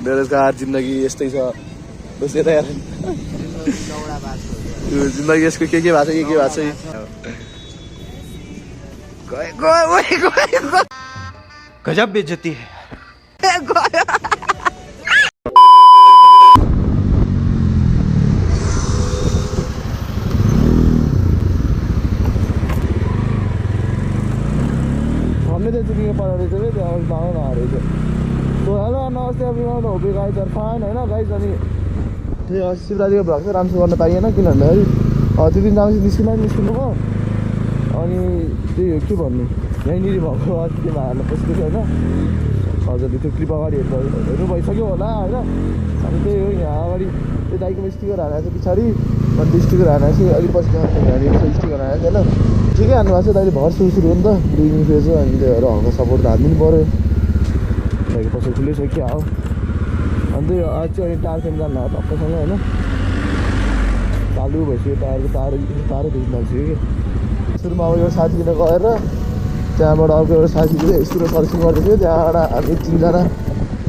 बेरोजगार जिन्दगी यस्तै छ बसेर यार जिन्दगी यसको के भएको छ के भएको छ गजब बेइज्जती है हमने तो चुकी पड़ा रहे थे गाँव ना आ रहे थे तो हेलो नमस्ते everyone hope you guys are fine हैन गाइज अनि त्यही शिवरात्रिको भ्लग चाहिँ राम्रोसँग गर्न पाइएन किन भन्दाखेरि त्यो दिन राम्रोसँग निस्किनु भयो अनि त्यही हो के भन्नु यहीँनिर भएको अस्ति हाल्न खोजेको थियो होइन हजुरले त्यो क्लिप अगाडि हेर्नु भइसक्यो होला होइन अनि त्यही हो यहाँ अगाडि त्यो दाइकोमा स्टिकर हालेको छ पछाडि अनि त्यो स्टिकर हालेको चाहिँ अलिक पछि यहाँनिर स्टिकर हालेको छ होइन ठिकै हाल्नु भएको छ दाइले भर सुरु हो नि त दुई फेज हो अनि त्योहरू हल्का सपोर्ट त हालिदिनु पऱ्यो दाइको पसल खुल्लै छ क्या हो अनि त्यही आज चाहिँ अनि टायर फ्यान जानु हो टक्कसँग होइन चालु भइसक्यो टायरको तारै खिच्नु थाल्छियो कि सुरुमा अब एउटा साथी किन गएर त्यहाँबाट अर्को एउटा साथीले स्कुटर सर्भिसिङ गर्दै थियो त्यहाँबाट हामी तिनजना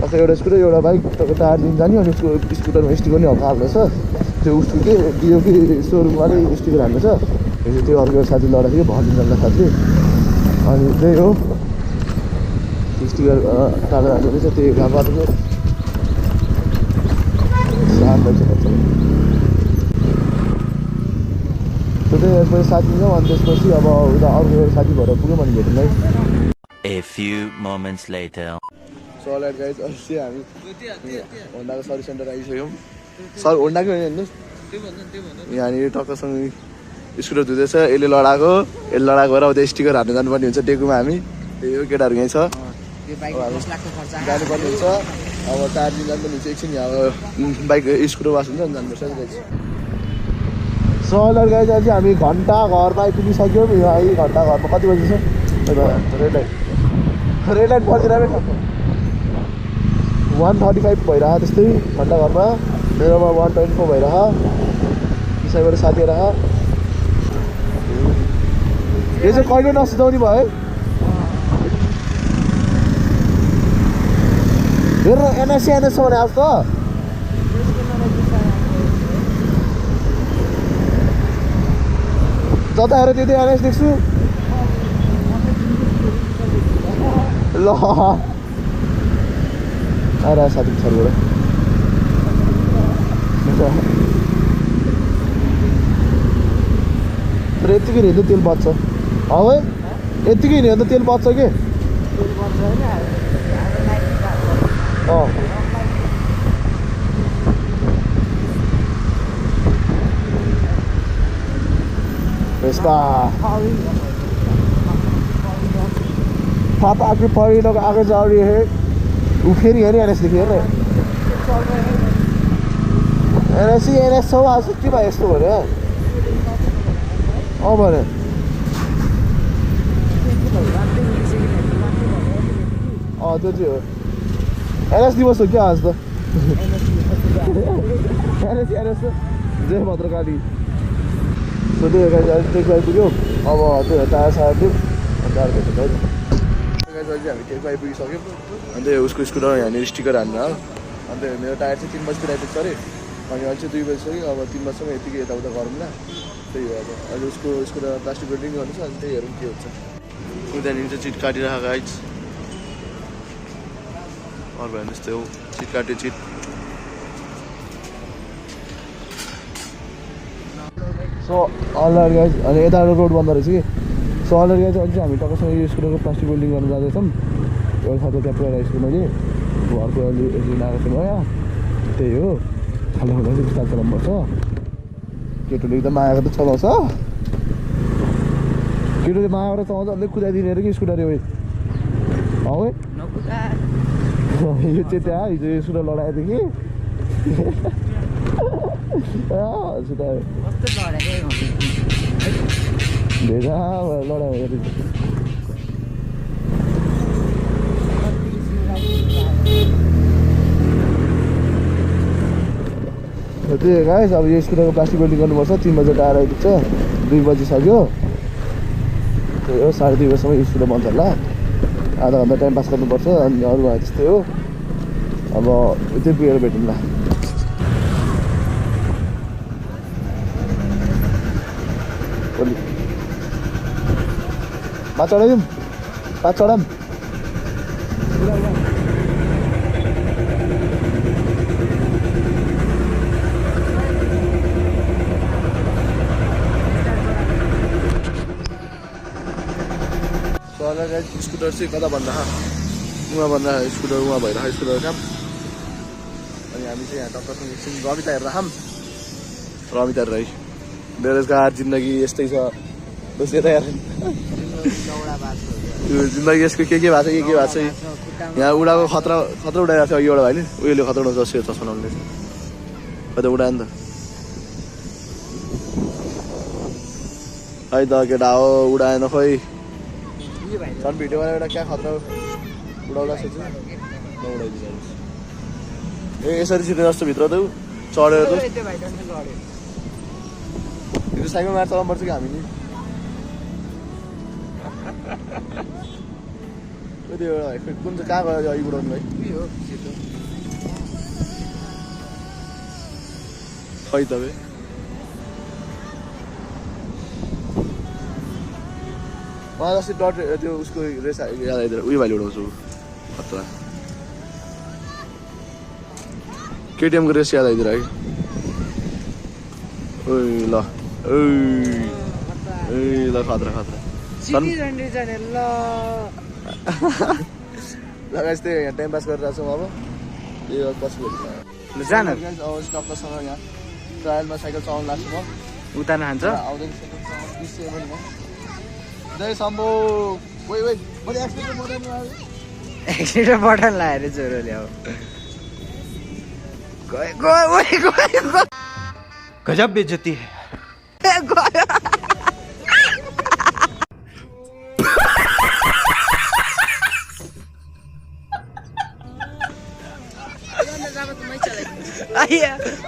अर्को एउटा स्कुटर एउटा बाइक टायर दिनु जाने अनि उसको स्कुटरमा स्टिकर नि हल्का हाल्नु छ त्यो उसको के दियो कि सोरुमवाले स्टिकर हाल्नु छ त्यो अर्को एउटा साथी लड्दाखेरि भर दिनजना साथी अनि त्यही हो स्टिकर टाढो हाल्नु रहेछ त्यही घाम बाटोको शान्त छ त्यही यसपछि साथी जाउँ अनि त्यसपछि अब उता अर्को एउटा साथी भएर पुग्यौँ अनि भेटौँ है A few moments later. So all right guys अस्ति हामी होन्डाको सर्भिस सेन्टर आइसक्यौँ सर होन्डाकै होइन हेर्नुहोस् यहाँनिर टक्कसँग स्कुटर धुँदैछ यसले लडाएको भएर अब त्यो स्टिकर हाल्नु जानुपर्ने हुन्छ टेकुमा हामी त्यही हो केटाहरू यहीँ छ जानुपर्ने हुन्छ अब टायर दिन जानुपर्ने हुन्छ एकछिन अब बाइक स्कुटर वास हुन्छ नि जानुपर्छ गाइज सो अलराइट गाइज चाहिँ हामी घन्टा घरमा आइपुगिसक्यौँ यही घन्टा घरमा कति बजी छ रेड लाइट बजिरहेको 135 भइरह त्यस्तै घन्टा घरमा मेरोमा 124 भइरह त्यसैबाट साथी रह यो चाहिँ कहिले नसुताउने भयो है हेर एनएससी भने आज त जता हेर त्यति एनएस देख्छु ल आएर साथी पछाडिबाट तर यत्तिकै हिँड्दा तेल बच्छ है यत्तिकै हिँड्दा तेल बच्छ कि यस्ता पापा की परी लोग आगे जा रही है वो फिर ये नहीं एनएस देखिए ना एनएस सब आ सकती भाई इसको बोले ओ बोले त्यो चाहिँ हो एनएस दिवस हो क्या आज त एनएस जय भद्रकाली सोध्यो टेक आइपुग्यो अब त्यो टायर सायर दिउँ अन्त अर्को हामी टेक आइपुगिसक्यौँ अन्त उसको स्कुटर यहाँनिर स्टिकर हाल्नु हो अन्त मेरो टायर चाहिँ 3 बजीतिर आइपुग्छ अरे अनि अहिले चाहिँ 2 बजिसक्यो अब 3 बजीसम्म यतिकै यताउता गरौँ न त्यही हो अब अहिले उसको स्कुटर प्लास्टिक वेल्डिङ गर्नु छ अनि त्यही हेरौँ के हुन्छ उनीहरू चाहिँ चिट काटिरहेको गाइज अर्को भने जस्तै हो चिट काट्यो चिट सो अलरेडी गाइज अनि यताबाट रोड बन्द रहेछ कि सो अलरेडी गाइज अहिले चाहिँ हामी टक्कसँग यो स्कुटरको प्लास्टिक वेल्डिङ गर्न जाँदैछौँ एउटा साथी त्यहाँ पुऱ्याएर स्कुल मैले घरको अलि लिन आएको छु नयाँ त्यही हो खाली हुँदा चाहिँ बिस्तार चलाउनुपर्छ केटोले एकदम मायाको त चलाउँछ केटोले मायाबाट चलाउँछ अन्त कुदाइदिने अरे कि स्कुटर है यो चाहिँ त्यहाँ हिजो यो स्कुटर लडाएको थियो कि भेजा लडायो त्यही गाइस अब यो स्कुटरको प्लास्टिक वेल्डिङ गर्नुपर्छ 3 बजे टायर आइपुग्छ 2 बजिसक्यो त्यही हो 2:30 बजीसम्म स्कुटर बन्छ होला आधा घन्टा टाइम पास गर्नुपर्छ अनि अरू भयो त्यस्तै हो अब त्यो पुगेर भेटौँला मा चढाइदिउँ पा चढाऊँ स्कुटर चाहिँ कता भन्दा उहाँ भन्दा स्कुटर उहाँ भइरहेको स्कुटर काम अनि हामी चाहिँ यहाँ टक्करसँग एकछिन रमिता हेर्दा खाम रमिता रही बेरोजगार जिन्दगी यस्तै छ बस यता हेर त्यो जिन्दगी यसको के भएको छ के भएको छ यहाँ उडाको खतरा उडाएको थियो एउटा भाइले उयोले खतरा उडाउँछ सेयर चस्मा लाउनुले कतै उडायो नि त है त केटा हो उडाएन खोइ झन् भिडियोमा एउटा क्या खतरा उडाउला सोच्छु नउडाइदिनु ए यसरी छिटो जस्तो भित्र त चढेर त यो साइकल मार चलाउनु पर्छ कि हामी नि त्यो एउटा कुन चाहिँ कहाँ गयो अघि उडाउनु भाइ खै तपाईँ मलाई जस्तै डट त्यो उसको रेस याद आइदिएर उयो भाइले उडाउँछु खतरा केटिएमको रेस याद आइदिएर है ओ ल ल खतरा खतरा लगाइस त्यही यहाँ टाइम पास गरिरहेको छौँ अब यो पछि जान अब स्टपसँग यहाँ ट्रायलमा साइकल चलाउनु लाग्छु म उतार्न खान्छ आउँदैन जय शम्भो ओइ मैले एक्सिडेन्ट बटन लगाएर जोरोले अब गयो गजब बेइज्जती है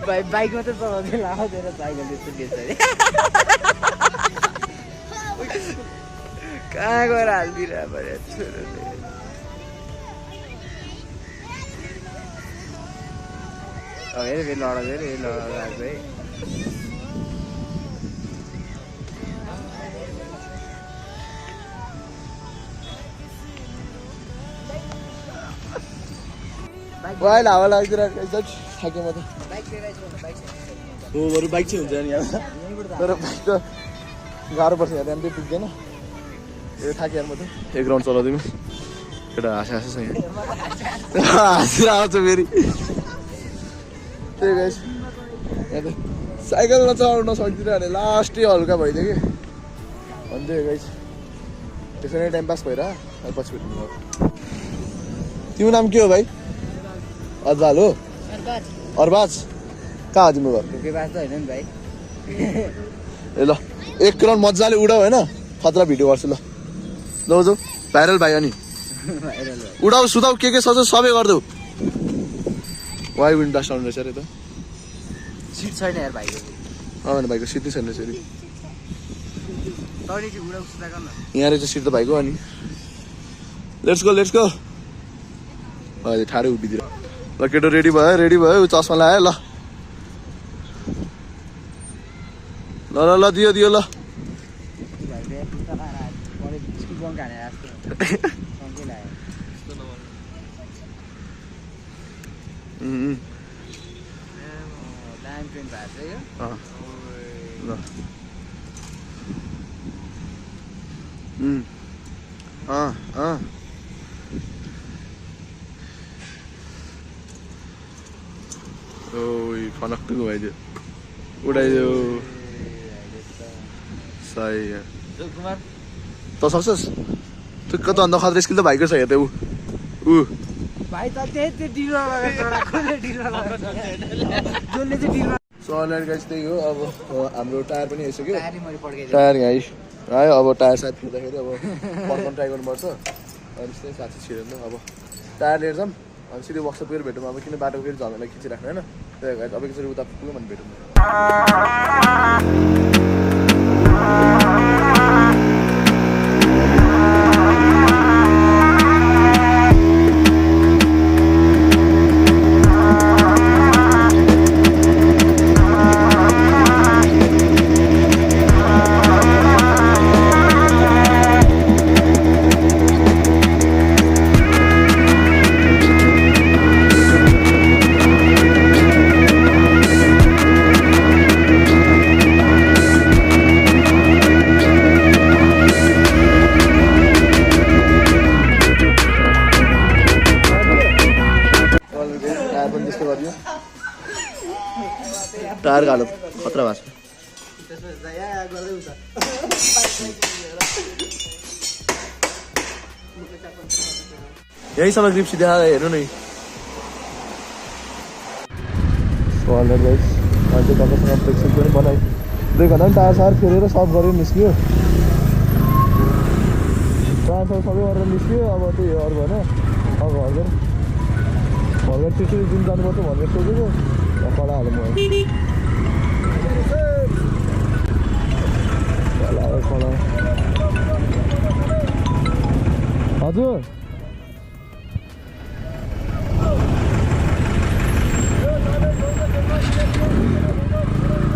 भाइ बाइकमा त चलाउँदै लाउँदैन साइकल त्यस्तो बेच्छ कहाँ गएर हालिदिएर पऱ्यो छोरोले अब हेर फेरि लडाउँदै लडाएको है अहिले हावा लाग्दिरहेको थाकेँ म त हो बरु बाइक चाहिँ हुन्छ नि यहाँ तर बाइक त गाह्रो पर्छ यहाँ त्यहाँ पुग्दैन ए थाकेँ म त एक राउन्ड चलाउँदै एउटा हाँस यहाँ हाँसेर आउँछ फेरि त्यही गाइस यहाँ त साइकल नचलाउन सक्दिनँ भने लास्टै हल्का भइदियो कि भन्दै गाइस त्यसरी नै टाइम पास भइरह पछि भेट्नु तिम्रो नाम के हो भाइ अजबाल हो अरबाज कहाँ हो तिम्रो घर होइन नि भाइ ए ल एक राउन्ड मजाले उडाऊ होइन खतरा भिडियो गर्छु ल जाऊ भाइरल भाइ अनि उडाऊ सुताउ के सक्छ सबै गरिदेऊ वाइ विन्ड ब्लास्ट आउनु रहेछ अरे त सिट छैन यार भाइको भने भाइको सिट नै छैन रहेछ अरे यहाँ रहेछ सिट त भाइको अनि लेट्स गो अहिले ठाडै उभिदिएर ल केटो रेडी भयो चस्मा लगायो ल ल ल ल दियो ल ओइ फनक्कको भइदियो उडाइदियो सही त सक्छस् त्यो कता अन्त खतरा स्किल त भाइको छ हेर्दै ऊ भाइ त त्यही डिलर सो अलरेडी गाइस त्यही हो अब हाम्रो टायर पनि आइसक्यो टायर यहाँ आयो अब टायर सायद फिर्दाखेरि अब फर्काउनु ट्राई गर्नुपर्छ अनि त्यही साथी छिरेर अब टायर लिएर जाऊँ अनि सिधै वर्कसप फेरि भेटौँ अब किन बाटोको फेरि झमेला खिचिराख्नु होइन त्यही भएर अब एकचोटि उता पुग्यो भने भेटौँ पनि त्यस्तो गरियो टायरको हालत खतरा भएको छ यहीँसम्म ग्रिप सिधा हेर्नु नि अलरेडी गाइस अहिले तपाईँसँग फ्लेक्सिल पनि बनाएँ 2 घन्टा पनि टायर सायर फेरेर सब गरेर निस्क्यो टायर सायर सबै गरेर निस्क्यो अब त्यही अरू भएन अब घरघर छिटो जिम जानुपर्छ भनेर सोचेको कडा हाल्नु म हजुर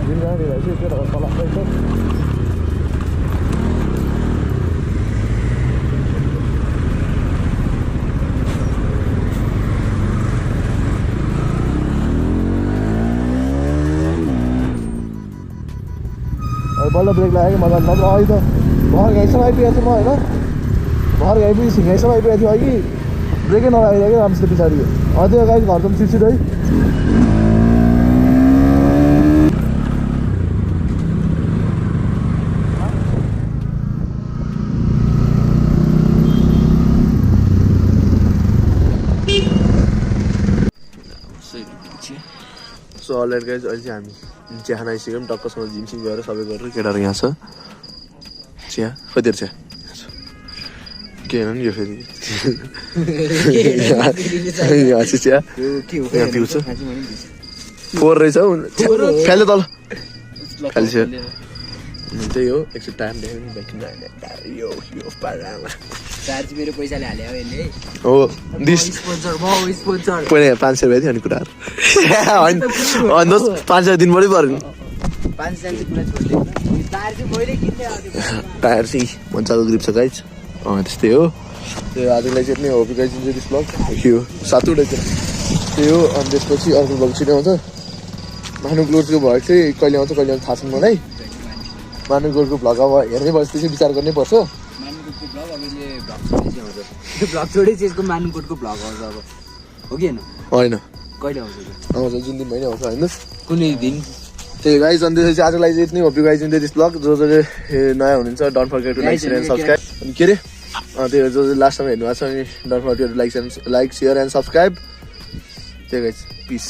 जिम जाने रहेछ त्यो तलाक्दैछ बल्ल ब्रेक लागेको मजा नत्र अहिले त भर घाइसम्म आइपुगेको छु म होइन भर घाइपुगेँ सिँगाइसम्म आइपुगेको थियो अघि ब्रेकै नलागिरहेको क्या राम्रोसित पछाडि त्यो गाई घर त छिटो है सो अलरेडी गाइज अहिले चाहिँ हामी चिया खान आइसक्यौँ टक्कसँग जिमसिम गएर सबै गरेर केटाहरू यहाँ छ चिया कतिहरू चिया के होइन नि यो फेरि यहाँ चाहिँ चिया यहाँ पिउँछ 4 रहेछ हौ फ्याल्यो तल फ्यालिसक्यो त्यही हो एकचोटि टाइम देख्यो चार्ज मेरो पैसाले हाल्यो यसले हो दिस पहिला 500 रुपियाँ थियो अनि कुराहरू होइन दोस्त 500 दिनबाटै पऱ्यो नि 500 कुरा छोड्दै टायर चाहिँ मैले किन्ने टायर चाहिँ मजाको ग्रिप छ गाइज त्यस्तै हो त्यो आजलाई चाहिँ यति नै हो गाइज दिस ब्लग यो 7 वटा त्यही हो अनि त्यसपछि अर्को ब्लग छिटो आउँछ महानुगोरको भ्लग चाहिँ कहिले आउँछ कहिले आउँछ थाहा छैन मलाई महानुगोरको भ्लग अब हेर्नै पर्छ त्यो चाहिँ विचार गर्नै पर्छ ब्लग छोडै त्यसको मानुकोटको भ्लग आउँछ अब हो कि होइन कहिले आउँछ आउँछ जुन दिन पनि आउँछ होइन कुनै दिन त्यही गाइज अनि त्यसपछि आजलाई चाहिँ यति नै hope you guys enjoy this blog जसले नयाँ हुनुहुन्छ don't forget to like share and subscribe अनि के अरे त्यो जो लास्टमा हेर्नु भएको छ अनि don't forget to like share and subscribe त्यही गाइज पिस